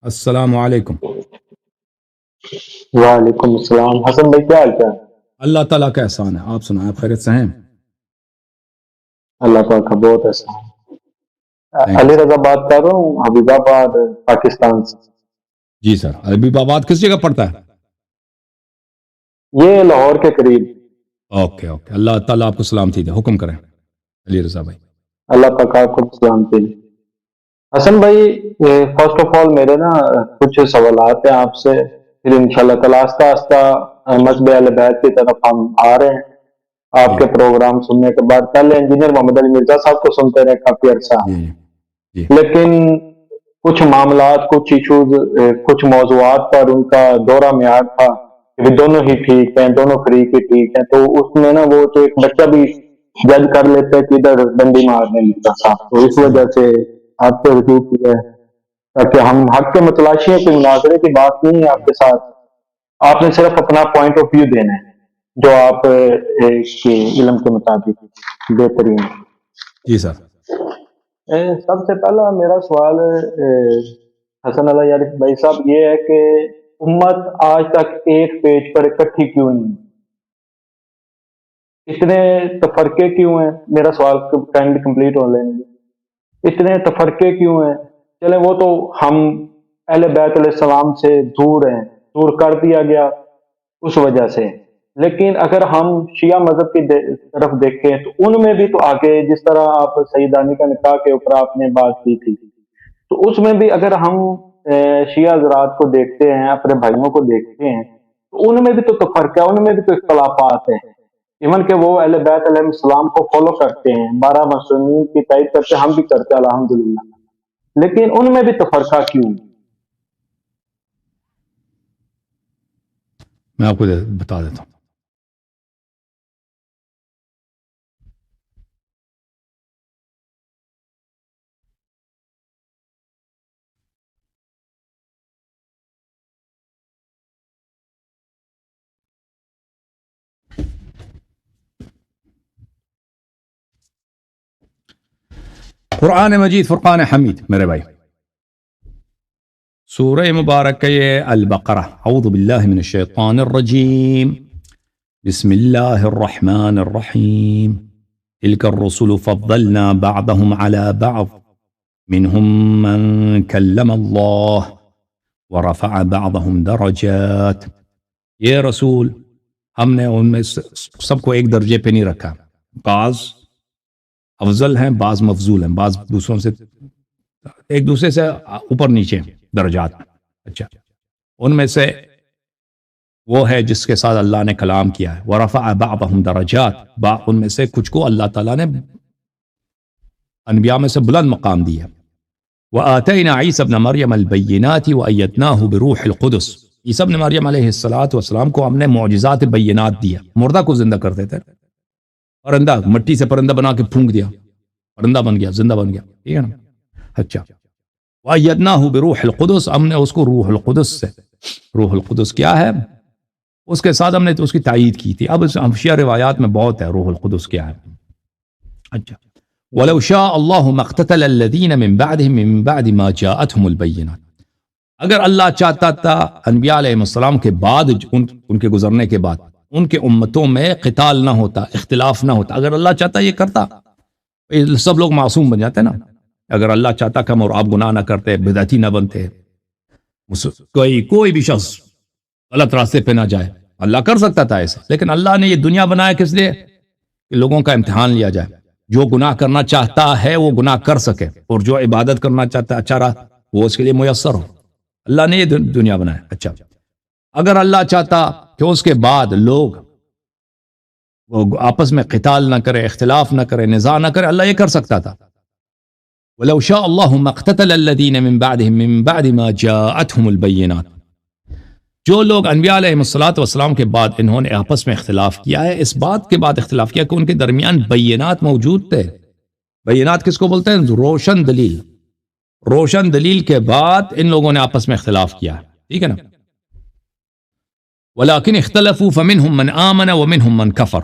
السلام علیکم۔ وعلیکم السلام حسن بھائی، کیا حال چال؟ اللہ تعالیٰ کا احسان ہے، آپ سنائیں، آپ خیریت سے ہیں؟ اللہ پاک کا بہت احسان ہے۔ تھینک یو علی سر۔ رضا بات کر رہا ہوں، حبیب آباد پاکستان سے۔ جی سر، حبیب آباد کس جگہ پڑتا ہے؟ یہ لاہور کے قریب۔ اوکے اوکے، اللہ تعالیٰ آپ کو سلامتی دے، حکم کریں علی رضا بھائی۔ اللہ پاک آپ کو سلامتی دے۔ حسن بھائی، فرسٹ آف آل میرے نا کچھ سوالات ہیں آپ سے، پھر انشاءاللہ تعالی آہستہ آہستہ مذہب اہل بیت کی طرف ہم آ رہے ہیں۔ آپ جی کے پروگرام سننے کے بعد پہلے انجینئر محمد علی مرزا صاحب کو سنتے رہے کافی عرصہ، جی جی لیکن کچھ معاملات، کچھ ایشوز، کچھ موضوعات پر ان کا دورہ میعاد تھا کہ دونوں ہی ٹھیک ہیں، دونوں فریق ہی ٹھیک ہیں، تو اس میں نا وہ تو ایک بچہ بھی جج کر لیتا ہے کہ ادھر ڈنڈی مارنے لگتا تھا، تو اس صحیح، وجہ سے آپ سے رجوع کیا ہے تاکہ ہم حق کے متلاشی ہیں، کوئی مناظرے کی بات نہیں ہے آپ کے ساتھ، آپ نے صرف اپنا پوائنٹ آف ویو دینا ہے جو آپ کے علم کے مطابق بہترین ہے۔ جی سر۔ سب سے پہلا میرا سوال حسن علی یارف بھائی صاحب یہ ہے کہ امت آج تک ایک پیج پر اکٹھی کیوں نہیں؟ اتنے تفرقے کیوں ہیں؟ میرا سوال کائنڈلی کمپلیٹ ہو لیں گے۔ اتنے تفرقے کیوں ہیں؟ چلے وہ تو ہم اہل بیت علیہ السلام سے دور ہیں، دور کر دیا گیا اس وجہ سے، لیکن اگر ہم شیعہ مذہب کی طرف دیکھیں تو ان میں بھی تو آگے، جس طرح آپ سیدانی کا نکاح کے اوپر آپ نے بات کی تھی، تو اس میں بھی اگر ہم شیعہ حضرات کو دیکھتے ہیں، اپنے بھائیوں کو دیکھتے ہیں، تو ان میں بھی تو فرق ہے، ان میں بھی تو اختلافات ہیں، ایون کہ وہ اہل بیت علیہ السلام کو فالو کرتے ہیں، 12 معصومین کی تائید کرتے ہیں، ہم بھی کرتے ہیں الحمدللہ، لیکن ان میں بھی تفرقہ کیوں؟ میں آپ کو بتا دیتا ہوں۔ قرآن مجید فرقان حمید میرے بھائی، سورہ مبارک البقرہ، اعوذ باللہ من الشیطان الرجیم، بسم اللہ الرحمن الرحیم، تلک الرسل فضلنا بعضهم على بعض منهم من کلم اللہ ورفع بعضهم درجات۔ یہ رسول ہم نے ان میں سب کو ایک درجے پہ نہیں رکھا، بعض افضل ہیں، بعض مفضول ہیں، بعض دوسروں سے ایک دوسرے سے اوپر نیچے درجات۔ اچھا، ان میں سے وہ ہے جس کے ساتھ اللہ نے کلام کیا ہے، وَرَفَعَ بَعْضَهُمْ دَرَجَاتٍ، ان میں سے کچھ کو اللہ تعالیٰ نے انبیاء میں سے بلند مقام دیا۔ وَآتَيْنَا عِيسَى ابْنَ مَرْيَمَ الْبَيِّنَاتِ وَأَيَّدْنَاهُ بِرُوحِ الْقُدُسِ، عیسیٰ ابن مریم علیہ السلام کو ہم نے معجزات بینات دیا، مردہ کو زندہ کرتے تھے، پرندہ مٹی سے پرندہ بنا کے پھونک دیا، پرندہ بن گیا، زندہ بن گیا، ٹھیک ہے نا؟ اچھا، وَأَيَّدْنَاهُ بِرُوحِ الْقُدُسِ، ہم نے اس کو روح القدس سے، روح القدس کیا ہے؟ اس کے ساتھ ہم نے تو اس کی تائید کی تھی، اب شیعہ روایات میں بہت ہے روح القدس کیا ہے۔ اچھا، وَلَوْ شَاءَ اللَّهُ مَا اقْتَتَلَ الَّذِينَ مِن بَعْدِهِم مِّن بَعْدِ مَا جَاءَتْهُمُ الْبَيِّنَاتُ، اگر اللہ چاہتا تھا انبیاء علیہ السلام کے بعد، ان کے گزرنے کے بعد ان کے امتوں میں قتال نہ ہوتا، اختلاف نہ ہوتا، اگر اللہ چاہتا یہ کرتا، سب لوگ معصوم بن جاتے نا، اگر اللہ چاہتا کہ ہم اور آپ گناہ نہ کرتے، بدعتی نہ بنتے، کوئی بھی شخص غلط راستے پہ نہ جائے، اللہ کر سکتا تھا ایسا، لیکن اللہ نے یہ دنیا بنایا کس لیے؟ کہ لوگوں کا امتحان لیا جائے، جو گناہ کرنا چاہتا ہے وہ گناہ کر سکے، اور جو عبادت کرنا چاہتا ہے اچھا رہا وہ اس کے لیے میسر ہو، اللہ نے یہ دنیا بنایا۔ اچھا، اگر اللہ چاہتا کہ اس کے بعد لوگ وہ آپس میں قتال نہ کرے، اختلاف نہ کرے، نزاع نہ کرے، اللہ یہ کر سکتا تھا۔ وَلَوْ شَاءَ اللَّهُ مَا اقْتَتَلَ الَّذِينَ مِن بَعْدِهِم مِّن بَعْدِ مَا جَاءَتْهُمُ الْبَيِّنَاتُ، جو لوگ انبیاء علیہ السلام کے بعد انہوں نے آپس میں اختلاف کیا ہے، اس بات کے بعد اختلاف کیا کہ ان کے درمیان بینات موجود تھے۔ بینات کس کو بولتے ہیں؟ روشن دلیل، روشن دلیل کے بعد ان لوگوں نے آپس میں اختلاف کیا، ٹھیک ہے نا؟ وَلَكِنِ اخْتَلَفُوا فَمِنْهُمْ مَنْ آمَنَ وَمِنْهُمْ مَنْ كَفَرَ،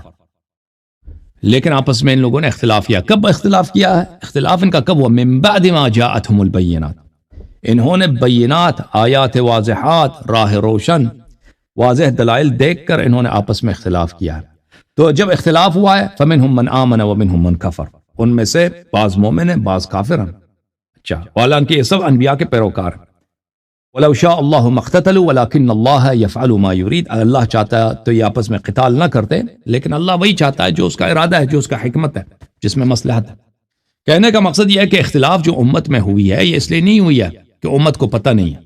لیکن آپس میں ان لوگوں نے اختلاف کیا۔ کب اختلاف کیا ہے؟ اختلاف ان کا کب ہوا؟ مِن بَعْدِ مَا جَاءَتْهُمُ الْبَيِّنَاتُ، انہوں نے بینات، آیات واضحات، راہ روشن، واضح دلائل دیکھ کر انہوں نے آپس میں اختلاف کیا ہے. تو جب اختلاف ہوا ہے فمنہم من آمن ومنہم من کفر، ان میں سے بعض مومن ہیں بعض کافر ہیں. اچھا، حالانکہ یہ سب انبیاء کے پیروکار ہیں. وَلَوْ شَاءَ اللَّهُ مَا اقْتَتَلُوا وَلَٰكِنَّ اللَّهَ يَفْعَلُ مَا يُرِيدُ. اگر اللہ چاہتا ہے تو یہ آپس میں قتال نہ کرتے، لیکن اللہ وہی چاہتا ہے جو اس کا ارادہ ہے، جو اس کا حکمت ہے، جس میں مصلحت ہے. کہنے کا مقصد یہ ہے کہ اختلاف جو امت میں ہوئی ہے یہ اس لیے نہیں ہوئی ہے کہ امت کو پتہ نہیں ہے.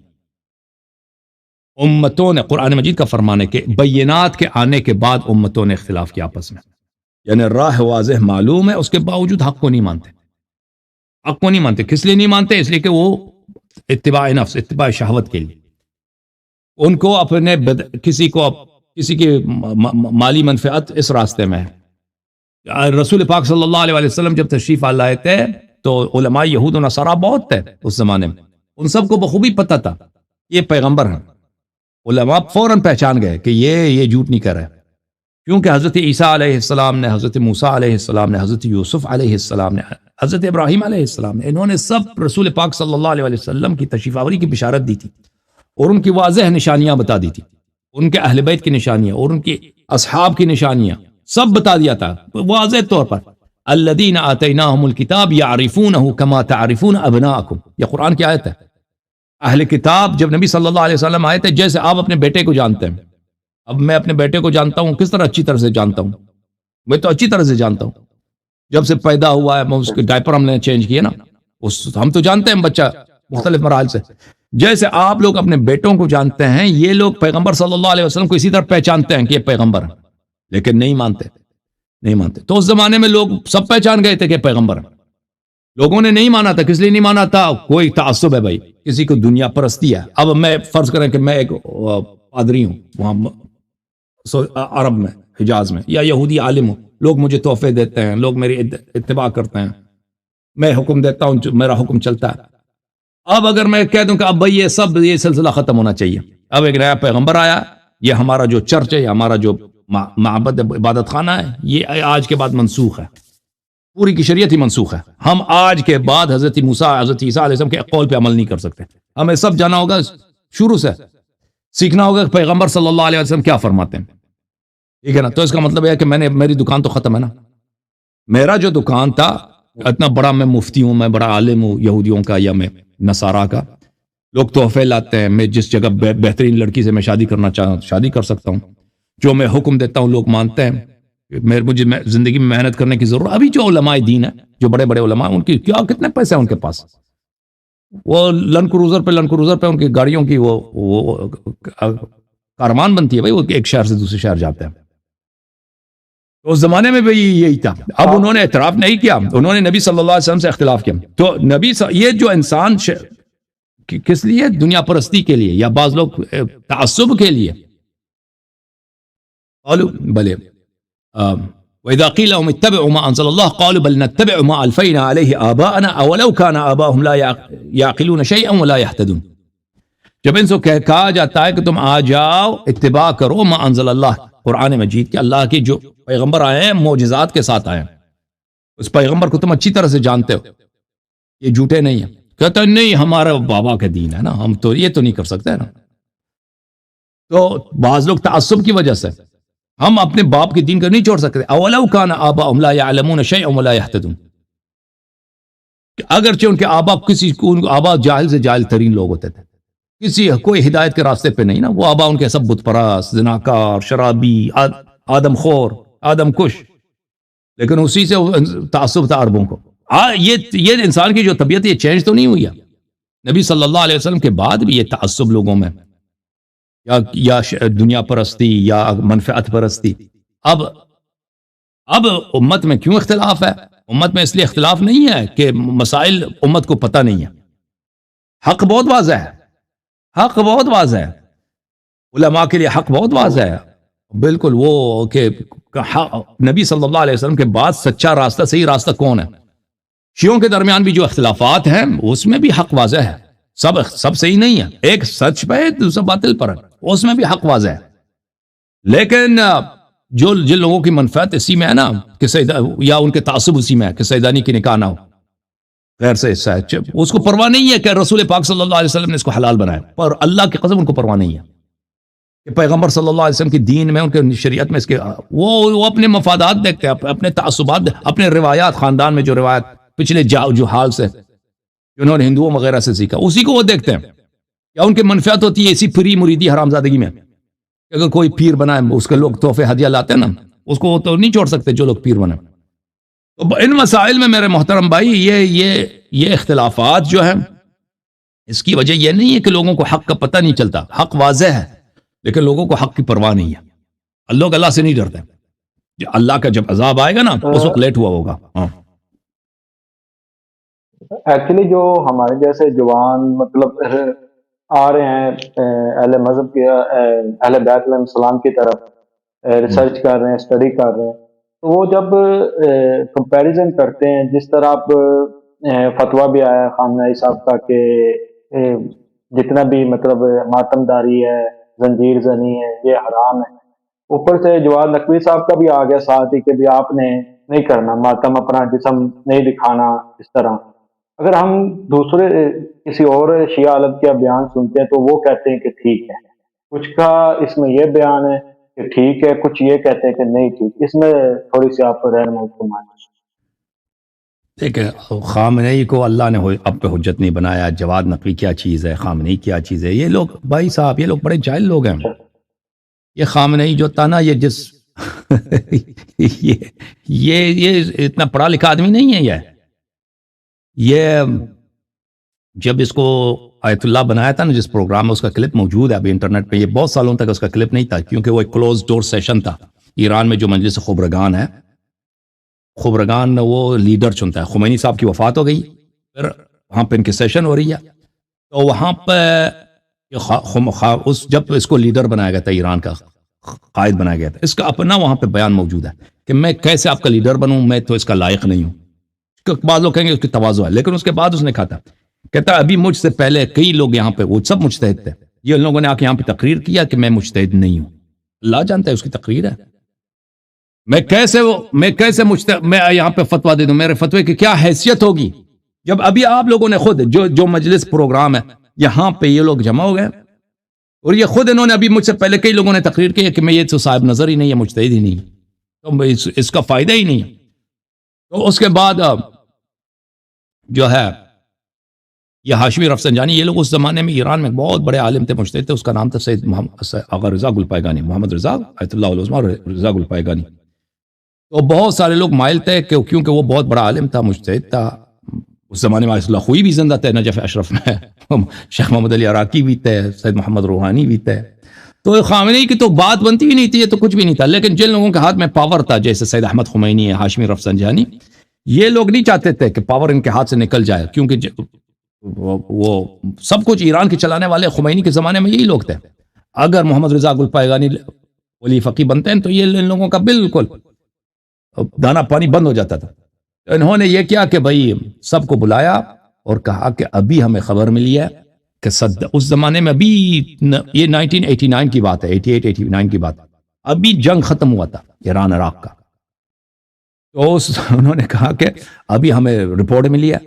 امتوں نے، قرآن مجید کا فرمان ہے کہ بینات کے آنے کے بعد امتوں نے اختلاف کیا آپس میں، یعنی راہ واضح معلوم ہے، اس کے باوجود حق کو نہیں مانتے. حق کو نہیں مانتے کس لیے نہیں مانتے؟ اس لیے کہ وہ اتباع نفس، اتباع شہوت کے لیے. ان کو اپنے کسی کی مالی منفعت اس راستے میں ہے. رسول پاک صلی اللہ علیہ وسلم جب تشریف لائے تھے تو علماء یہود و نصارہ بہت تھے اس زمانے میں، ان سب کو بخوبی پتہ تھا یہ پیغمبر ہیں. علماء فوراً پہچان گئے کہ یہ جھوٹ نہیں کر رہے، کیونکہ حضرت عیسیٰ علیہ السلام نے، حضرت موسیٰ علیہ السلام نے، حضرت یوسف علیہ السلام نے، حضرت ابراہیم علیہ السلام نے، انہوں نے سب رسول پاک صلی اللہ علیہ وسلم کی تشریف آوری کی بشارت دی تھی اور ان کی واضح نشانیاں بتا دی تھی، ان کے اہل بیت کی نشانیاں اور ان کی اصحاب کی نشانیاں سب بتا دیا تھا واضح طور پر. الذین آتیناہم الکتاب یعرفونہ کما تعرفون ابناءکم، یہ قرآن کی آیت ہے. اہل کتاب جب نبی صلی اللہ علیہ وسلم آئے تھے جیسے آپ اپنے بیٹے کو جانتے ہیں. اب میں اپنے بیٹے کو جانتا ہوں کس طرح؟ اچھی طرح سے جانتا ہوں، میں تو اچھی طرح سے جانتا ہوں. جب سے پیدا ہوا ہے میں اس کے ڈائپر ہم نے چینج کیے نا، ہم تو جانتے ہیں بچہ مختلف مراحل سے. جیسے آپ لوگ اپنے بیٹوں کو جانتے ہیں، یہ لوگ پیغمبر صلی اللہ علیہ وسلم کو اسی طرح پہچانتے ہیں کہ یہ پیغمبر ہے، لیکن نہیں مانتے. تو اس زمانے میں لوگ سب پہچان گئے تھے کہ پیغمبر ہے. لوگوں نے نہیں مانا تھا. کس لیے نہیں مانا تھا؟ کوئی تعصب ہے بھائی، کسی کو دنیا پرستی ہے. اب میں فرض کریں کہ میں ایک پادری ہوں وہاں عرب میں، حجاز میں، یا یہودی عالم ہوں، لوگ مجھے تحفے دیتے ہیں، لوگ میری اتباع کرتے ہیں، میں حکم دیتا ہوں، میرا حکم چلتا ہے. اب اگر میں کہہ دوں کہ اب بھائی یہ سلسلہ ختم ہونا چاہیے، اب ایک نیا پیغمبر آیا، یہ ہمارا جو چرچ ہے، ہمارا جو معبد عبادت خانہ ہے، یہ آج کے بعد منسوخ ہے، پوری کی شریعت ہی منسوخ ہے. ہم آج کے بعد حضرت موسیٰ، حضرت عیسیٰ علیہ السلام کے قول پہ عمل نہیں کر سکتے. ہمیں سب جانا ہوگا، شروع سے سیکھنا ہوگا کہ پیغمبر صلی اللہ علیہ وسلم کیا فرماتے ہیں. ٹھیک ہے نا؟ تو اس کا مطلب یہ ہے کہ میری دکان تو ختم ہے نا. میرا جو دکان تھا اتنا بڑا، میں مفتی ہوں، میں بڑا عالم ہوں یہودیوں کا یا میں نصارہ کا، لوگ تحفے لاتے ہیں، میں جس جگہ بہترین لڑکی سے میں شادی کرنا چاہوں شادی کر سکتا ہوں، جو میں حکم دیتا ہوں لوگ مانتے ہیں. مجھے زندگی میں محنت کرنے کی ضرورت. ابھی جو علماء دین ہیں، جو بڑے بڑے علماء، ان کی کیا کتنے پیسے ہیں ان کے پاس، وہ لینڈ کروزر پہ ان کی گاڑیوں کی وہ کارمان بنتی ہے بھائی، وہ ایک شہر سے دوسرے شہر جاتے ہیں. اس زمانے میں بھی یہی تھا. اب انہوں نے اعتراف نہیں کیا، انہوں نے نبی صلی اللہ علیہ وسلم سے اختلاف کیا. تو یہ جو انسان کس لیے؟ دنیا پرستی کے لیے، یا بعض لوگ تعصب کے لیے. قالوا بلے وَإِذَا قِيلَ لَهُمُ اتَّبِعُوا مَا أَنزَلَ اللَّهُ قَالُوا بَلْ نَتَّبِعُ مَا أَلْفَيْنَا عَلَيْهِ آبَاءَنَا أَوَلَوْ كَانَ آبَاؤُهُمْ لَا يَعْقِلُونَ شَيْئًا وَلَا يَهْتَدُونَ. جب ان سے کہا جاتا ہے کہ تم آ جاؤ اتباع کرو ما انزل اللہ، قرآن مجید کے اللہ کے جو پیغمبر آئے ہیں معجزات کے ساتھ آئے ہیں، اس پیغمبر کو تم اچھی طرح سے جانتے ہو، یہ جھوٹے نہیں ہیں. کہتا ہے نہیں ہمارا بابا کا دین ہے نا، ہم تو یہ تو نہیں کر سکتے نا. تو بعض لوگ تعصب کی وجہ سے ہم اپنے باپ کے دین کا نہیں چھوڑ سکتے. اولو کان آباؤہم لا یعلمون شیئا ولا یہتدون، اگرچہ ان کے آبا جاہل سے جاہل ترین لوگ ہوتے تھے، کوئی ہدایت کے راستے پہ نہیں نا. وہ آبا ان کے سب بت پرست، زناکار، شرابی، آدم خور، آدم کش، لیکن اسی سے تعصب تھا عربوں کو. یہ انسان کی جو طبیعت یہ چینج تو نہیں ہوئی ہے. نبی صلی اللہ علیہ وسلم کے بعد بھی یہ تعصب لوگوں میں، یا دنیا پرستی یا منفعت پرستی. اب امت میں کیوں اختلاف ہے؟ امت میں اس لیے اختلاف نہیں ہے کہ مسائل امت کو پتہ نہیں ہے. حق بہت واضح ہے، حق بہت واضح ہے، علماء کے لیے حق بہت واضح ہے. بالکل وہ کہ نبی صلی اللہ علیہ وسلم کے بعد سچا راستہ، صحیح راستہ کون ہے. شیعوں کے درمیان بھی جو اختلافات ہیں اس میں بھی حق واضح ہے. سب صحیح نہیں ہے، ایک سچ پہ ہے دوسرا باطل پر ہے، اس میں بھی حق واضح ہے. لیکن جن لوگوں کی منفعت اسی میں ہے نا کہ یا ان کے تعصب اسی میں ہے کہ سیدانی کی نکاح نہ ہو، غیر سے حصہ ہے، اس کو پرواہ نہیں ہے کہ رسول پاک صلی اللہ علیہ وسلم نے اس کو حلال بنایا، پر اللہ کی قسم ان کو پرواہ نہیں ہے کہ پیغمبر صلی اللہ علیہ وسلم کی دین میں، ان کے شریعت میں اس کے وہ اپنے مفادات دیکھتے ہیں، اپنے تعصبات، اپنے روایات، خاندان میں جو روایت پچھلے جو حال سے انہوں نے ہندوؤں وغیرہ سے سیکھا، اسی کو وہ دیکھتے ہیں. یا ان کی منفعت ہوتی ہے اسی پری مریدی حرامزادگی میں کہ اگر کوئی پیر بنائے، اس کے لوگ تحفے ہدیہ لاتے ہیں نا، اس کو تو نہیں چھوڑ سکتے جو لوگ پیر بنائے. تو ان مسائل میں میرے محترم بھائی یہ اختلافات جو ہیں، اس کی وجہ یہ نہیں ہے کہ لوگوں کو حق کا پتہ نہیں چلتا، حق واضح ہے لیکن لوگوں کو حق کی پرواہ نہیں ہے. لوگ اللہ سے نہیں ڈرتے، اللہ کا جب عذاب آئے گا نا اس وقت لیٹ ہوا ہوگا. ایکچولی جو ہمارے جیسے جوان مطلب آ رہے ہیں اہل مذہب کے، اہل بیت علیہ السلام کی طرف ریسرچ کر رہے ہیں، اسٹڈی کر رہے ہیں، تو وہ جب کمپیریزن کرتے ہیں، جس طرح اب فتویٰ بھی آیا ہے خامنہ ای صاحب کا کہ جتنا بھی مطلب ماتم داری ہے، زنجیر زنی ہے، یہ حرام ہے. اوپر سے جواد نقوی صاحب کا بھی آ گیا ساتھ ہی کہ بھی آپ نے نہیں کرنا ماتم، اپنا جسم نہیں دکھانا اس طرح. اگر ہم دوسرے کسی اور شیعہ عالم کا بیان سنتے ہیں تو وہ کہتے ہیں کہ ٹھیک ہے، کچھ کا اس میں یہ بیان ہے کہ ٹھیک ہے، کچھ یہ کہتے ہیں کہ نہیں ٹھیک. اس میں تھوڑی سی آپ رہنمائی فرمائیں. دیکھیں، خامنئی کو اللہ نے اب پہ حجت نہیں بنایا. جواد نقوی کیا چیز ہے، خامنئی کیا چیز ہے، یہ لوگ بھائی صاحب، یہ لوگ بڑے جاہل لوگ ہیں. یہ خامنئی جو تھا نا، یہ یہ اتنا پڑھا لکھا آدمی نہیں ہے. یہ جب اس کو آیت اللہ بنایا تھا نا، جس پروگرام میں، اس کا کلپ موجود ہے ابھی انٹرنیٹ پہ. یہ بہت سالوں تک اس کا کلپ نہیں تھا کیونکہ وہ ایک کلوز ڈور سیشن تھا. ایران میں جو مجلس خبرگان ہے، خبرگان وہ لیڈر چنتا ہے. خمینی صاحب کی وفات ہو گئی، پھر وہاں پہ ان کی سیشن ہو رہی ہے، تو وہاں پہ جب اس کو لیڈر بنایا گیا تھا، ایران کا قائد بنایا گیا تھا، اس کا اپنا وہاں پہ بیان موجود ہے کہ میں کیسے آپ کا لیڈر بنوں، میں تو اس کا لائق نہیں ہوں. بعض لوگ کہیں گے اس کی تواضع ہے، لیکن اس کے بعد اس نے کہا تھا، کہتا ابھی مجھ سے پہلے کئی لوگ یہاں پہ، وہ سب مجتہد تھے، یہ ان لوگوں نے آ کے یہاں پہ تقریر کیا کہ میں مجتہد نہیں ہوں. اللہ جانتا ہے اس کی تقریر ہے. میں کیسے میں یہاں پہ فتویٰ دے دوں؟ میرے فتوے کی کیا حیثیت ہوگی جب ابھی آپ لوگوں نے خود جو مجلس پروگرام ہے یہاں پہ یہ لوگ جمع ہو گئے، اور یہ خود انہوں نے ابھی مجھ سے پہلے کئی لوگوں نے تقریر کی کہ میں یہ تو صاحب نظر ہی نہیں ہے، مجتہد ہی نہیں، تو اس کا فائدہ ہی نہیں. تو اس کے بعد جو ہے یہ ہاشمی رفسنجانی، یہ لوگ اس زمانے میں ایران میں بہت بڑے عالم تھے، مجتہد تھے. اس کا نام تھا سید آغا رضا گلپائگانی، محمد رضا آیت اللہ العظمیٰ رضا گلپائگانی. تو بہت سارے لوگ مائل تھے کہ کیونکہ وہ بہت بڑا عالم تھا، مجتہد تھا. اس زمانے میں آیت اللہ خوئی بھی زندہ تھے نجف اشرف میں، شیخ محمد علی عراقی بھی تھے، سید محمد روحانی بھی تھے. تو خامنئی کی تو بات بنتی ہی نہیں تھی، یہ تو کچھ بھی نہیں تھا. لیکن جن لوگوں کے ہاتھ میں پاور تھا، جیسے سید احمد خمینی ہے، ہاشمی رفسنجانی، یہ لوگ نہیں چاہتے تھے کہ پاور ان کے ہاتھ سے نکل جائے، کیونکہ وہ سب کچھ ایران کے چلانے والے خمینی کے زمانے میں یہی لوگ تھے. اگر محمد رضا گلپائگانی ولی فقی بنتے ہیں تو یہ ان لوگوں کا بالکل دانا پانی بند ہو جاتا تھا. انہوں نے یہ کیا کہ بھائی سب کو بلایا اور کہا کہ ابھی ہمیں خبر ملی ہے کہ اس زمانے میں، ابھی یہ 1989 کی بات ہے، 88-89 کی بات، ابھی جنگ ختم ہوا تھا ایران عراق کا. تو انہوں نے کہا کہ ابھی ہمیں رپورٹ ملی ہے.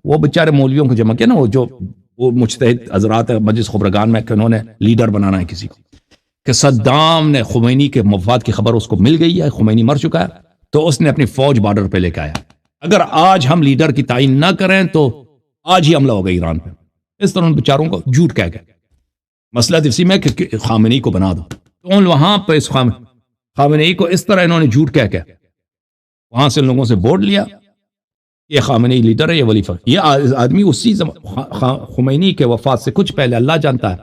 وہ بیچارے مولویوں کو جمع کیا نا، وہ مجتہد حضرات مجلس خبرگان میں، کہ انہوں نے لیڈر بنانا ہے کسی کو، کہ صدام نے خمینی کے مفاد کی خبر اس کو مل گئی ہے، خمینی مر چکا ہے، تو اس نے اپنی فوج بارڈر پہ لے کے آیا. اگر آج ہم لیڈر کی تعین نہ کریں تو آج ہی حملہ ہوگا ایران پہ. اس طرح ان بیچاروں کو جھوٹ کہہ گئے. مسئلہ اسی میں کہ خامنئی کو بنا دو. تو وہاں پہ اس خامنئی کو اس طرح انہوں نے جھوٹ کہہ کے وہاں سے لوگوں سے ووٹ لیا، یہ خامنئی لیڈر ہے، یہ ولی فقی. یہ آدمی اسی خمینی کے وفات سے کچھ پہلے، اللہ جانتا ہے،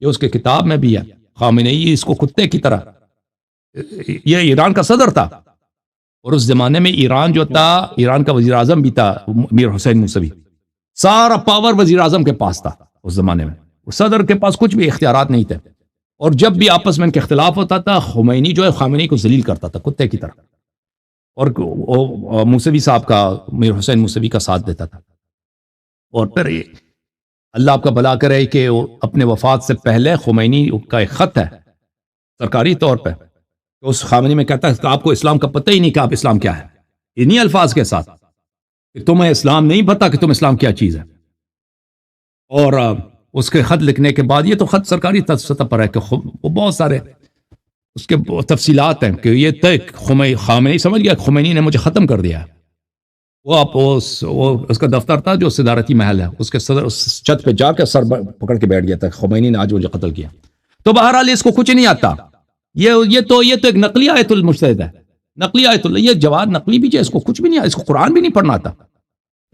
یہ اس کے کتاب میں بھی ہے، خامنئی اس کو کتے کی طرح، یہ ایران کا صدر تھا، اور اس زمانے میں ایران جو تھا، ایران کا وزیر اعظم بھی تھا میر حسین موسوی. سارا پاور وزیر اعظم کے پاس تھا اس زمانے میں، صدر کے پاس کچھ بھی اختیارات نہیں تھے. اور جب بھی آپس میں ان کے اختلاف ہوتا تھا، خمینی جو ہے خامنئی کو ذلیل کرتا تھا کتے کی طرح، اور موسوی صاحب کا، میر حسین موسوی کا ساتھ دیتا تھا. اور پھر اللہ آپ کا بھلا کرے کہ اپنے وفات سے پہلے خمینی کا ایک خط ہے سرکاری طور پہ، اس خامنئی میں کہتا ہے کہ آپ کو اسلام کا پتہ ہی نہیں کہ آپ اسلام کیا ہے، انہی الفاظ کے ساتھ. کہ تمہیں اسلام نہیں پتا کہ تم اسلام کیا چیز ہے، اور اس کے خط لکھنے کے بعد، یہ تو خط سرکاری سطح پر ہے کہ وہ بہت سارے اس کے تفصیلات ہیں کہ یہ طے خامنئی سمجھ گیا خمینی نے مجھے ختم کر دیا. وہ آپ اس کا دفتر تھا جو صدارتی محل ہے، اس کے صدر اس چھت پہ جا کے سر پکڑ کے بیٹھ گیا تھا، خمینی نے آج مجھے قتل کیا. تو بہرحال اس کو کچھ نہیں آتا. یہ تو ایک نقلی آیت المجتہد ہے، نقلی آیت اللہ. یہ جواد نقلی بھی ہے، اس کو کچھ بھی نہیں آتا، اس کو قرآن بھی نہیں پڑھنا آتا.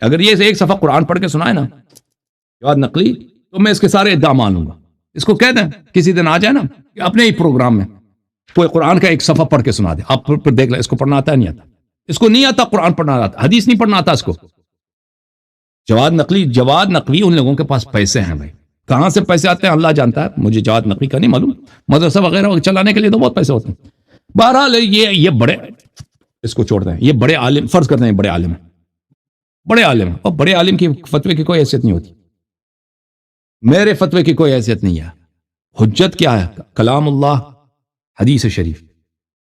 اگر یہ ایک صفحہ قرآن پڑھ کے سنائے نا جواد نقلی، تو میں اس کے سارے ادعا مانوں گا. اس کو کہہ دیں کسی دن آ جائے نا کہ اپنے ہی پروگرام میں کوئی قرآن کا ایک صفحہ پڑھ کے سنا دے، آپ پھر دیکھ لیں اس کو پڑھنا آتا ہے نہیں آتا. اس کو نہیں آتا قرآن پڑھنا آتا، حدیث نہیں پڑھنا آتا اس کو. جواد نقوی ان لوگوں کے پاس پیسے ہیں بھائی. کہاں سے پیسے آتے ہیں اللہ جانتا ہے، مجھے جواد نقوی کا نہیں معلوم. مدرسہ وغیرہ چلانے کے لیے تو بہت پیسے ہوتے ہیں. بہرحال یہ بڑے، اس کو چھوڑ دیں، یہ بڑے عالم فرض کرتے ہیں، بڑے عالم ہیں، بڑے عالم ہیں، اور بڑے عالم کی فتوے کی کوئی حیثیت نہیں ہوتی. میرے فتوے کی کوئی حیثیت نہیں ہے. حجت کیا ہے؟ کلام اللہ، حدیث شریف.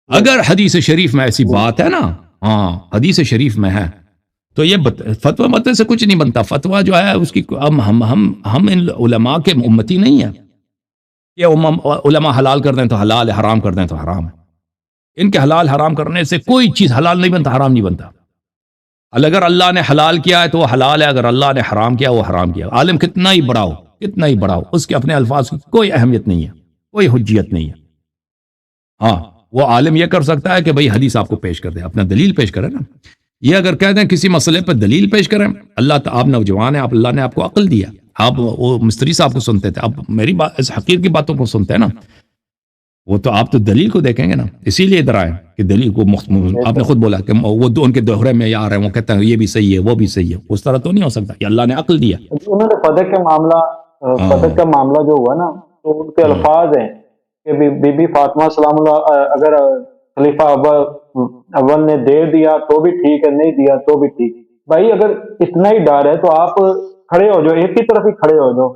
اگر حدیث شریف میں ایسی بات ہے نا، ہاں حدیث شریف میں ہے، تو یہ فتویٰ متن سے کچھ نہیں بنتا. فتویٰ جو ہے اس کی ہم ان علماء کے امتی نہیں ہیں. یہ علماء حلال کر دیں تو حلال ہے، حرام کر دیں تو حرام ہے. ان کے حلال حرام کرنے سے کوئی چیز حلال نہیں بنتا، حرام نہیں بنتا. اگر اللہ نے حلال کیا ہے تو وہ حلال ہے، اگر اللہ نے حرام کیا وہ حرام کیا. عالم کتنا ہی بڑا ہو، کتنا ہی بڑا ہو، اس کے اپنے الفاظ کی کوئی اہمیت نہیں ہے، کوئی حجیت نہیں ہے. ہاں وہ عالم یہ کر سکتا ہے کہ بھئی حدیث آپ کو پیش کر دے، اپنا دلیل پیش کرے نا. یہ اگر کہہ دیں کسی مسئلے پہ دلیل پیش کریں، آپ نوجوان ہیں، اللہ نے آپ کو عقل دیا. آپ وہ مستری صاحب کو سنتے تھے، اب میری بات اس حقیر کی باتوں کو سنتے ہیں نا، وہ تو آپ تو دلیل کو دیکھیں گے نا. اسی لیے ادھر آئے کہ دلیل کو آپ نے خود بولا کہ وہ ان کے دوہرے میں آ رہے ہیں، وہ کہتے ہیں یہ بھی صحیح ہے وہ بھی صحیح ہے. اس طرح تو نہیں ہو سکتا، یہ اللہ نے عقل دیا. انہوں نے فدق کا معاملہ جو ہوا نا، تو ان کے الفاظ ہیں کہ بی بی فاطمہ سلام اللہ اگر خلیفہ اول نے دے دیا تو بھی ٹھیک ہے، نہیں دیا تو بھی ٹھیک. بھائی اگر اتنا ہی ڈر ہے تو آپ کھڑے ہو جاؤ، ایک ہی طرف ہی کھڑے ہو جاؤ.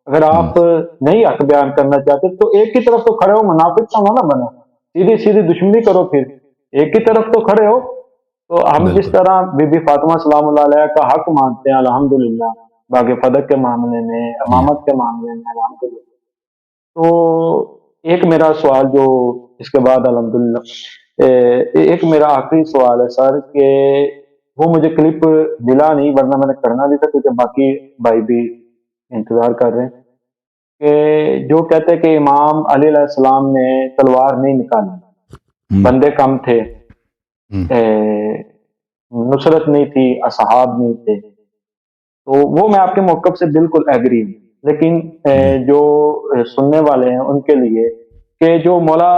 اگر آپ نہیں حق بیان کرنا چاہتے تو ایک ہی طرف تو کھڑے ہو، منافق کا نہ بنا، سیدھی دشمنی کرو. پھر ایک ہی طرف تو کھڑے ہو. تو ہم جس طرح بی بی فاطمہ سلام اللہ علیہ کا حق مانتے ہیں الحمدللہ، باقی فدق کے معاملے میں، امامت کے معاملے میں الحمدللہ. تو ایک میرا سوال جو اس کے بعد الحمدللہ ایک میرا آخری سوال ہے سر، کہ وہ مجھے کلپ ملا نہیں ورنہ میں نے کرنا بھی تھا، کیونکہ باقی بھائی بھی انتظار کر رہے ہیں. کہ جو کہتے ہیں کہ امام علی علیہ السلام نے تلوار نہیں نکالی، بندے کم تھے، نصرت نہیں تھی، اصحاب نہیں تھے. تو وہ میں آپ کے موقف سے بالکل ایگری ہوں. لیکن جو سننے والے ہیں ان کے لیے کہ جو مولا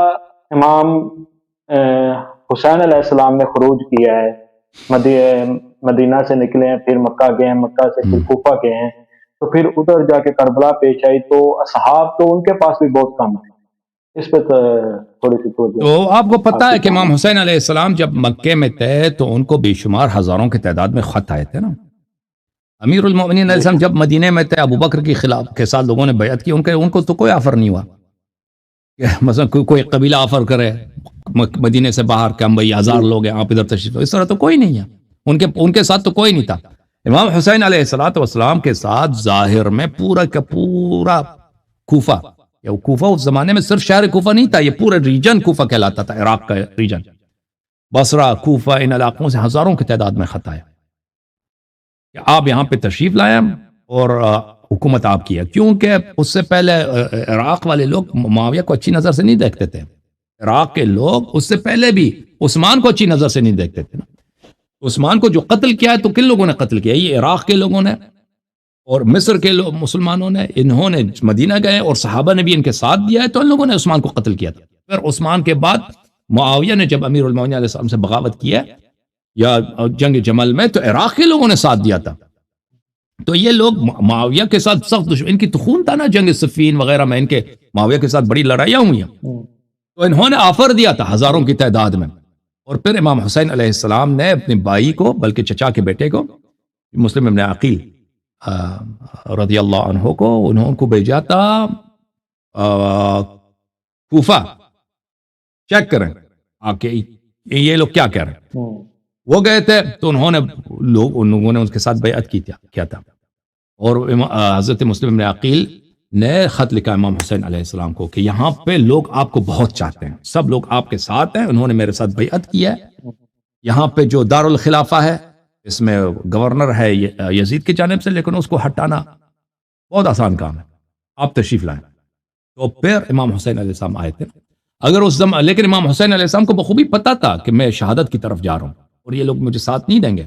امام حسین علیہ السلام نے خروج کیا ہے، مدینہ سے نکلے ہیں، پھر مکہ گئے ہیں، مکہ سے پھر کوفہ گئے ہیں، تو پھر ادھر جا کے کربلا پیش آئی، تو اصحاب تو ان کے پاس بھی بہت کم تھے. اس پہ تھوڑی سی تو آپ کو پتا ہے کہ امام حسین علیہ السلام جب مکے میں تھے تو ان کو بے شمار ہزاروں کی تعداد میں خط آئے تھے نا. امیر المومنین علیہ السلام جب مدینے میں تھے، ابو بکر کی خلاف کے ساتھ لوگوں نے بیعت کی، ان کو تو کوئی آفر نہیں ہوا کہ مثلا کوئی قبیلہ آفر کرے مدینے سے باہر کہ ہم بھائی 1000 لوگ ہیں، آپ ادھر تشریف لو. اس طرح تو کوئی نہیں ہے، ان کے ساتھ تو کوئی نہیں تھا. امام حسین علیہ السلام کے ساتھ ظاہر میں پورا کا پورا کوفہ، یا کوفہ اس زمانے میں صرف شہر کوفہ نہیں تھا، یہ پورا ریجن کوفہ کہلاتا تھا، عراق کا ریجن، بصرہ، کوفہ، ان علاقوں سے ہزاروں کی تعداد میں خط آئے کہ آپ یہاں پہ تشریف لائیں اور حکومت آپ کی ہے. کیونکہ اس سے پہلے عراق والے لوگ معاویہ کو اچھی نظر سے نہیں دیکھتے تھے. عراق کے لوگ اس سے پہلے بھی عثمان کو اچھی نظر سے نہیں دیکھتے تھے. عثمان کو جو قتل کیا ہے تو کن لوگوں نے قتل کیا؟ یہ عراق کے لوگوں نے اور مصر کے مسلمانوں نے. انہوں نے مدینہ گئے اور صحابہ نے بھی ان کے ساتھ دیا ہے، تو ان لوگوں نے عثمان کو قتل کیا تھا. پھر عثمان کے بعد معاویہ نے جب امیر المومنین علیہ السلام سے بغاوت کیا یا جنگ جمل میں، تو عراق کے لوگوں نے ساتھ دیا تھا. تو یہ لوگ معاویہ کے ساتھ سخت دشمن، ان کی تو خون تھا نا جنگ صفین وغیرہ میں، ان کے معاویہ کے ساتھ بڑی لڑائیاں ہوئی ہیں. تو انہوں نے آفر دیا تھا ہزاروں کی تعداد میں. اور پھر امام حسین علیہ السلام نے اپنے بھائی کو، بلکہ چچا کے بیٹے کو، مسلم ابن عقیل رضی اللہ عنہ کو، انہوں کو بھیجا تھا کوفہ. چیک کریں آکے یہ لوگ کیا کہہ رہے ہیں. وہ گئے تھے تو ان لوگوں نے ان کے ساتھ بیعت کیا تھا. اور حضرت مسلم بن عقیل نے خط لکھا امام حسین علیہ السلام کو کہ یہاں پہ لوگ آپ کو بہت چاہتے ہیں، سب لوگ آپ کے ساتھ ہیں، انہوں نے میرے ساتھ بیعت کی ہے. یہاں پہ جو دارالخلافہ ہے اس میں گورنر ہے یزید کی جانب سے، لیکن اس کو ہٹانا بہت آسان کام ہے، آپ تشریف لائیں. تو پھر امام حسین علیہ السلام آئے تھے. اگر اس زمان، لیکن امام حسین علیہ السلام کو بخوبی پتا تھا کہ میں شہادت کی طرف جا رہا ہوں اور یہ لوگ مجھے ساتھ نہیں دیں گے.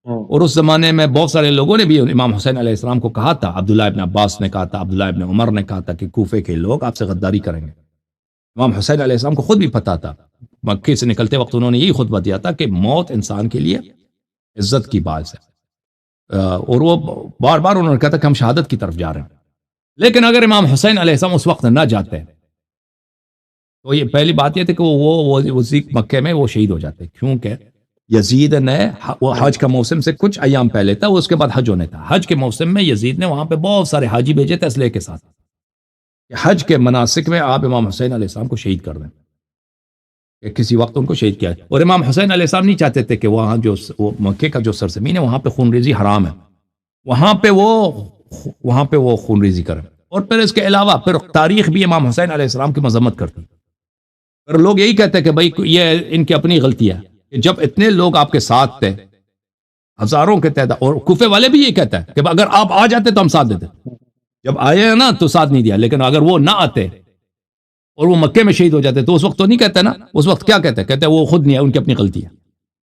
اور اس زمانے میں بہت سارے لوگوں نے بھی امام حسین علیہ السلام کو کہا تھا، عبداللہ ابن عباس نے کہا تھا، عبداللہ ابن عمر نے کہا تھا کہ کوفے کے لوگ آپ سے غداری کریں گے. امام حسین علیہ السلام کو خود بھی پتا تھا، مکے سے نکلتے وقت انہوں نے یہی خطبہ دیا تھا کہ موت انسان کے لیے عزت کی باعث ہے. اور وہ بار بار انہوں نے کہا تھا کہ ہم شہادت کی طرف جا رہے ہیں. لیکن اگر امام حسین علیہ السلام اس وقت نہ جاتے تو یہ پہلی بات یہ تھی کہ وہ مکے میں وہ شہید ہو جاتے، کیونکہ یزید نے وہ حج کا موسم سے کچھ ایام پہلے تھا، اس کے بعد حج ہونے تھا. حج کے موسم میں یزید نے وہاں پہ بہت سارے حاجی بھیجے تھے اسلحے کے ساتھ کہ حج کے مناسک میں آپ امام حسین علیہ السلام کو شہید کر دیں، کہ کسی وقت ان کو شہید کیا ہے. اور امام حسین علیہ السلام نہیں چاہتے تھے کہ وہاں جو مکے کا جو سرزمین ہے وہاں پہ خون ریزی حرام ہے، وہاں پہ وہ خون ریزی کریں. اور پھر اس کے علاوہ پھر تاریخ بھی امام حسین علیہ السلام کی مذمت کرتی. پھر لوگ یہی کہتے ہیں کہ بھائی یہ ان کی اپنی غلطی ہے کہ جب اتنے لوگ آپ کے ساتھ تھے، ہزاروں کے تعداد، اور کوفے والے بھی یہ کہتے ہیں کہ اگر آپ آ جاتے تو ہم ساتھ دیتے. جب آئے ہیں نا تو ساتھ نہیں دیا، لیکن اگر وہ نہ آتے اور وہ مکے میں شہید ہو جاتے تو اس وقت تو نہیں کہتے نا. اس وقت کیا کہتے وہ خود نہیں آئے، ان کی اپنی غلطی ہے،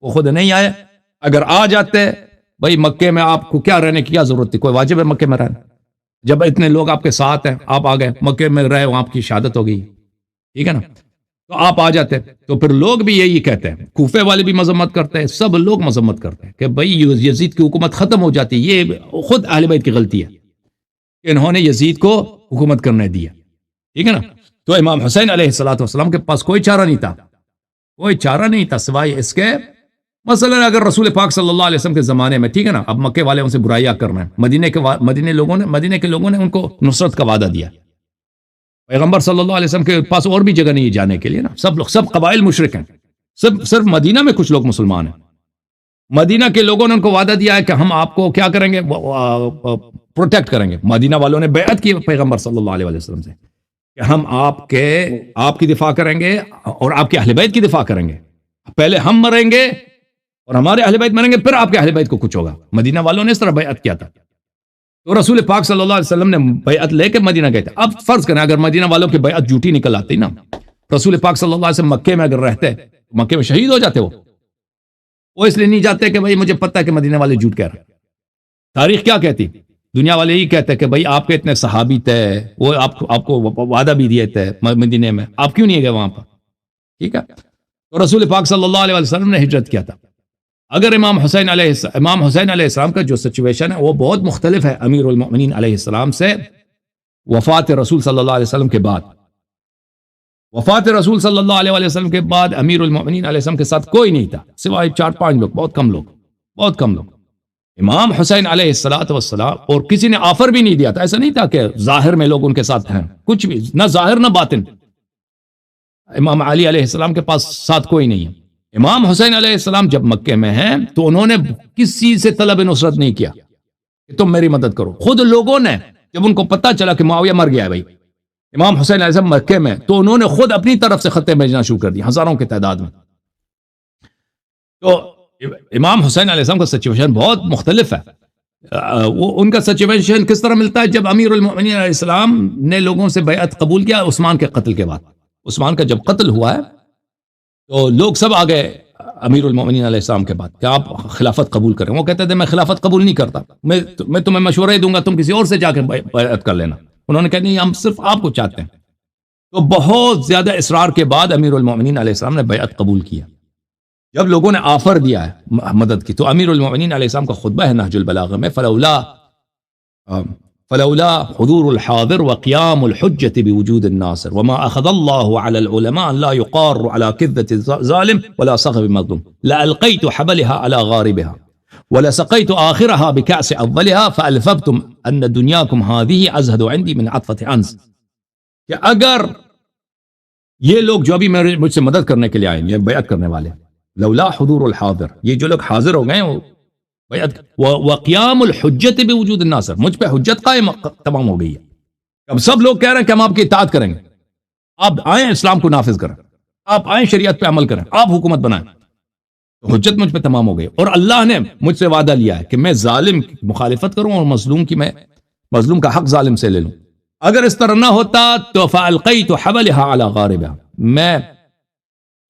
وہ خود نہیں آئے. اگر آ جاتے بھائی مکے میں آپ کو کیا رہنے کی کیا ضرورت تھی، کوئی واجب ہے مکے میں رہنا؟ جب اتنے لوگ آپ کے ساتھ ہیں، آپ آ گئے مکے میں رہے، وہاں آپ کی شہادت ہو گئی، ٹھیک ہے نا، تو آپ آ جاتے. تو پھر لوگ بھی یہی کہتے ہیں، کوفے والے بھی مذمت کرتے ہیں، سب لوگ مذمت کرتے ہیں کہ بھائی یزید کی حکومت ختم ہو جاتی. یہ خود اہل بیت کی غلطی ہے کہ انہوں نے یزید کو حکومت کرنے دیا، ٹھیک ہے نا. تو امام حسین علیہ السلام کے پاس کوئی چارہ نہیں تھا سوائے اس کے، مثلا اگر رسول پاک صلی اللہ علیہ وسلم کے زمانے میں، ٹھیک ہے نا، اب مکے والے ان سے برائیاں کر رہے ہیں، مدینے کے لوگوں نے ان کو نصرت کا وعدہ دیا. پیغمبر صلی اللہ علیہ وسلم کے پاس اور بھی جگہ نہیں جانے کے لیے نا، سب قبائل مشرک ہیں، صرف مدینہ میں کچھ لوگ مسلمان ہیں. مدینہ کے لوگوں نے ان کو وعدہ دیا ہے کہ ہم آپ کو کیا کریں گے، پروٹیکٹ کریں گے. مدینہ والوں نے بیعت کی پیغمبر صلی اللہ علیہ وسلم سے کہ ہم آپ کی دفاع کریں گے اور آپ کے اہل بیت کی دفاع کریں گے. پہلے ہم مریں گے اور ہمارے اہل بیت مریں گے، پھر آپ کے اہل بیت کو کچھ ہوگا. مدینہ والوں نے اس طرح بیعت کیا تھا. تو رسول پاک صلی اللہ علیہ وسلم نے بیعت لے کے مدینہ گئے تھے. اب فرض کریں اگر مدینہ والوں کی بیعت جھوٹی نکل آتی نا، رسول پاک صلی اللہ علیہ وسلم مکے میں اگر رہتے، مکے میں شہید ہو جاتے. وہ اس لیے نہیں جاتے کہ بھائی مجھے پتہ ہے کہ مدینہ والے جھوٹ کہہ رہے ہیں. تاریخ کیا کہتی؟ دنیا والے یہی کہتے ہیں کہ بھائی آپ کے اتنے صحابی تھے، وہ آپ کو وعدہ بھی دیے تھے مدینے میں، آپ کیوں نہیں گئے وہاں پر؟ ٹھیک ہے. تو رسول پاک صلی اللہ علیہ وسلم نے ہجرت کیا تھا. اگر امام حسین علیہ السلام کا جو سچویشن ہے وہ بہت مختلف ہے امیر المؤمنین علیہ السلام سے. وفات رسول صلی اللہ علیہ وسلم کے بعد امیر المؤمنین علیہ السلام کے ساتھ کوئی نہیں تھا سوائے 4-5 لوگ، بہت کم لوگ. امام حسین علیہ السلام اور کسی نے آفر بھی نہیں دیا تھا. ایسا نہیں تھا کہ ظاہر میں لوگ ان کے ساتھ ہیں، کچھ بھی نہ ظاہر نہ باطن. امام علی علیہ السلام کے پاس ساتھ کوئی نہیں ہے. امام حسین علیہ السلام جب مکے میں ہیں تو انہوں نے کسی سے طلب نصرت نہیں کیا کہ تم میری مدد کرو. خود لوگوں نے جب ان کو پتا چلا کہ معاویہ مر گیا ہے بھائی، امام حسین علیہ السلام مکے میں، تو انہوں نے خود اپنی طرف سے خطیں بھیجنا شروع کر دی ہزاروں کی تعداد میں. تو امام حسین علیہ السلام کا سچویشن بہت مختلف ہے. ان کا سچویشن کس طرح ملتا ہے؟ جب امیر المؤمنین علیہ السلام نے لوگوں سے بیعت قبول کیا عثمان کے قتل کے بعد. عثمان کا جب قتل ہوا ہے تو لوگ سب آ گئے امیر المؤمنین علیہ السلام کے بعد کہ آپ خلافت قبول کریں. وہ کہتے تھے میں خلافت قبول نہیں کرتا، میں تمہیں مشورہ ہی دوں گا، تم کسی اور سے جا کے بیعت کر لینا. انہوں نے کہا نہیں، ہم صرف آپ کو چاہتے ہیں. تو بہت زیادہ اصرار کے بعد امیر المؤمنین علیہ السلام نے بیعت قبول کیا. جب لوگوں نے آفر دیا ہے مدد کی تو امیر المؤمنین علیہ السلام کا خطبہ ہے نہج البلاغہ میں، فلولا حضور الحاضر وقيام الحجة بوجود الناصر وما أخذ الله على العلماء لا يقار على كذة ظالم ولا صغب مظلوم لألقيت حبلها على غاربها ولسقيت آخرها بكأس أولها فألفبتم أن دنياكم هذه أزهد عندي من عطفة عنز. کہ اگر یہ لوگ جو ابھی مجھ سے مدد کرنے کے لیے آئے ہیں، یہ بیعت کرنے والے، لولا حضور الحاضر، یہ جو لوگ حاضر ہو گئے ہیں وقیام الحجت بوجود الناصر، مجھ پہ حجت قائم تمام ہو گئی ہے. اب سب لوگ کہہ رہے ہیں کہ ہم آپ کی اطاعت کریں گے، آپ آئیں اسلام کو نافذ کریں، آپ آئیں شریعت پہ عمل کریں، آپ حکومت بنائیں. تو حجت مجھ پہ تمام ہو گئی، اور اللہ نے مجھ سے وعدہ لیا ہے کہ میں ظالم کی مخالفت کروں اور مظلوم کا حق ظالم سے لے لوں. اگر اس طرح نہ ہوتا تو فَأَلْقَيْتُ حَبَلِهَا عَلَى غَارِبِهَا، میں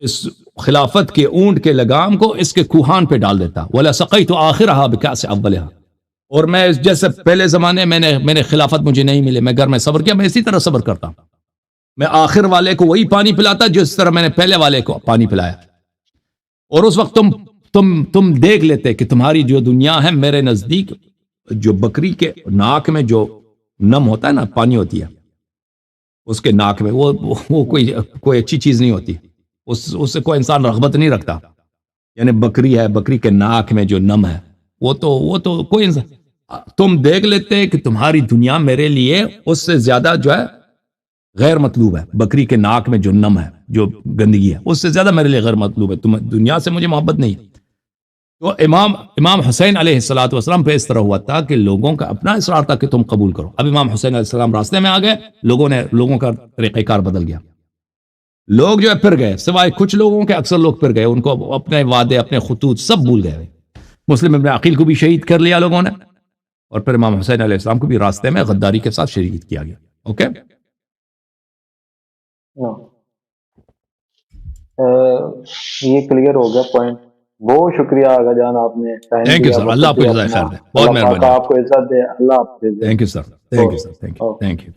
اس خلافت کے اونٹ کے لگام کو اس کے کوہان پہ ڈال دیتا. وَلَسَقَيْتُ آخِرَهَا بِكَأْسِ أَوَّلِهَا، اور میں جیسے پہلے زمانے میں خلافت مجھے نہیں ملے، میں گھر میں صبر کیا، میں اسی طرح صبر کرتا ہوں. میں آخر والے کو وہی پانی پلاتا جس طرح میں نے پہلے والے کو پانی پلایا. اور اس وقت تم دیکھ لیتے کہ تمہاری جو دنیا ہے میرے نزدیک جو بکری کے ناک میں جو نم ہوتا ہے نا، پانی ہوتی ہے اس کے ناک میں، وہ کوئی اچھی چیز نہیں ہوتی، اس سے کوئی انسان رغبت نہیں رکھتا. یعنی بکری ہے، بکری کے ناک میں جو نم ہے وہ تو کوئی انسان، تم دیکھ لیتے کہ تمہاری دنیا میرے لیے اس سے زیادہ جو ہے غیر مطلوب ہے. بکری کے ناک میں جو نم ہے، جو گندگی ہے، اس سے زیادہ میرے لیے غیر مطلوب ہے. تم دنیا سے مجھے محبت نہیں. تو امام حسین علیہ السلام پہ اس طرح ہوا تھا کہ لوگوں کا اپنا اصرار تھا کہ تم قبول کرو. اب امام حسین علیہ السلام راستے میں آ گئے، لوگوں کا طریقہ کار بدل گیا. لوگ جو ہے پھر گئے، سوائے کچھ لوگوں کے اکثر لوگ پھر گئے، ان کو اپنے وعدے، اپنے خطوط سب بھول گئے. مسلم ابن عقیل کو بھی شہید کر لیا لوگوں نے، اور پھر امام حسین علیہ السلام کو بھی راستے میں غداری کے ساتھ شہید کیا گیا. اوکے، یہ کلیئر ہو گیا پوائنٹ. بہت شکریہ آغا جان، آپ نے ٹائم تھینک یو دیا. سر، اللہ آپ کو جزائے خیر دے، بہت اللہ پاک مہربانی. آپ کو عزت دے. اللہ حافظ. Thank you sir, thank you sir, thank you.